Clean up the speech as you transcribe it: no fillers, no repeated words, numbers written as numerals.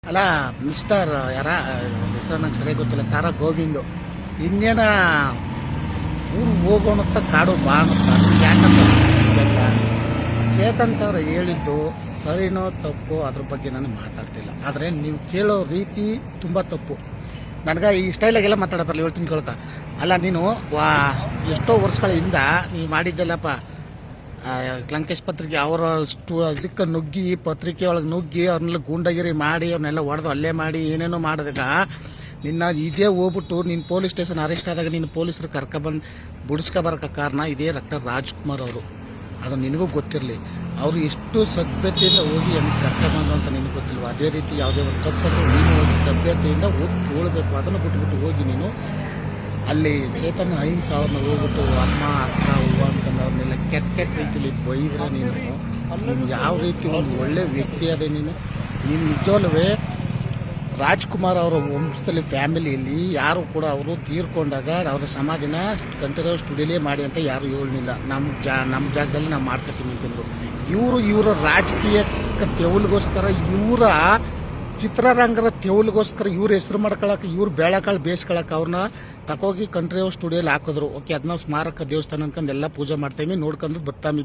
ಅಲ್ಲ ಮಿಸ್ಟರ್ ಯಾರ ಹೆಸರು ನಂಗೆ ಸರಿಯಾಗಿ ಗೊತ್ತಿಲ್ಲ, ಸಾರಾ ಗೋವಿಂದು ಇನ್ನೇನ ಊರು ಹೋಗೋಣತ್ತ ಕಾಡು ಬಾಣುತ್ತ ಯಾಕಂತ ಚೇತನ್ ಸರ್ ಹೇಳಿದ್ದು ಸರಿನೋ ತಪ್ಪು ಅದ್ರ ಬಗ್ಗೆ ನಾನು ಮಾತಾಡ್ತಿಲ್ಲ. ಆದರೆ ನೀವು ಕೇಳೋ ರೀತಿ ತುಂಬ ತಪ್ಪು. ನನಗೆ ಈ ಸ್ಟೈಲಾಗೆಲ್ಲ ಮಾತಾಡೋ ಬರಲಿ, ಹೇಳ್ತೀನಿ ಕೇಳ್ಕ. ಅಲ್ಲ ನೀನು ಎಷ್ಟೋ ವರ್ಷಗಳ ಹಿಂದ ನೀವು ಮಾಡಿದ್ದೆಲ್ಲಪ್ಪ ಲಂಕೇಶ್ ಪತ್ರಿಕೆ ಅವರ ಇದಕ್ಕೆ ನುಗ್ಗಿ ಪತ್ರಿಕೆ ಒಳಗೆ ನುಗ್ಗಿ ಅವ್ರನ್ನೆಲ್ಲ ಗೂಂಡಗಿರಿ ಮಾಡಿ ಅವ್ರನ್ನೆಲ್ಲ ಹೊಡೆದು ಅಲ್ಲೇ ಮಾಡಿ ಏನೇನೋ ಮಾಡಿದಾಗ ನಿನ್ನ ಇದೇ ಹೋಗ್ಬಿಟ್ಟು ನೀನು ಪೊಲೀಸ್ ಸ್ಟೇಷನ್ ಅರೆಸ್ಟ್ ಆದಾಗ ನೀನು ಪೊಲೀಸರು ಕರ್ಕೊಬಂದು ಬುಡಿಸ್ಕೊಬರೋಕ್ಕೆ ಕಾರಣ ಇದೇ ಡಾಕ್ಟರ್ ರಾಜ್ಕುಮಾರ್ ಅವರು. ಅದು ನಿನಗೂ ಗೊತ್ತಿರಲಿ. ಅವರು ಎಷ್ಟು ಸಭ್ಯತೆಯಿಂದ ಹೋಗಿ ಹೆಂಗೆ ಕರ್ಕೊಬಂದು ಅಂತ ನಿನಗೆ ಗೊತ್ತಿಲ್ವ? ಅದೇ ರೀತಿ ಯಾವುದೇ ಒಂದು ತಪ್ಪನ್ನು ನೀನು ಹೋಗಿ ಸಭ್ಯತೆಯಿಂದ ಹೋಗಿ ಕೇಳಬೇಕು. ಅದನ್ನು ಬಿಟ್ಬಿಟ್ಟು ಹೋಗಿ ನೀನು ಅಲ್ಲಿ ಚೇತನ್ ಅಹಿಂಸ ಅವ್ರನ್ನ ಹೋಗ್ಬಿಟ್ಟು ಅಮ್ಮ ಅಕ್ಕ ಹೂವು ಅಂತಂದು ಅವ್ರನ್ನೆಲ್ಲ ಕೆಟ್ಟ ರೀತಿಯಲ್ಲಿ ಬೈದ್ರೆ ನೀನು ಯಾವ ರೀತಿ ಒಂದು ಒಳ್ಳೆ ವ್ಯಕ್ತಿ ಅದೇ ನೀನು ನಿಜವಲ್ಲವೇ ರಾಜ್ಕುಮಾರ್ ಅವರ ವಂಶದಲ್ಲಿ ಫ್ಯಾಮಿಲಿಯಲ್ಲಿ ಯಾರು ಕೂಡ ಅವರು ತೀರ್ಕೊಂಡಾಗ ಅವರ ಸಮಾಧಿನ ಕಂಠೀರವ ಸ್ಟುಡಿಯೋಲೇ ಮಾಡಿ ಅಂತ ಯಾರು ಹೇಳಲಿಲ್ಲ. ನಮ್ಮ ಜಾಗದಲ್ಲಿ ನಾವು ಮಾಡ್ಕೊತೀವಿ ಅಂತಂದರು. ಇವರ ರಾಜಕೀಯ ತೆವಲಿಗೋಸ್ಕರ ಇವರ ಚಿತ್ರರಂಗದ ತೆವಲಿಗೋಸ್ಕರ ಇವ್ರ ಹೆಸರು ಮಾಡ್ಕೊಳಕ್ಕೆ ಇವ್ರು ಬೇಳೆಕಾಳು ಬೇಯಿಸ್ಕೊಳಕ್ಕೆ ಅವ್ರನ್ನ ತಕೋಗಿ ಕಂಠೀರವ ಸ್ಟುಡಿಯೋಲಿ ಹಾಕಿದ್ರು. ಓಕೆ, ಅದನ್ನ ಸ್ಮಾರಕ ದೇವಸ್ಥಾನ ಅನ್ಕೊಂಡು ಎಲ್ಲ ಪೂಜೆ ಮಾಡ್ತೀವಿ, ನೋಡ್ಕೊಂಡು ಬರ್ತಾಮಿ.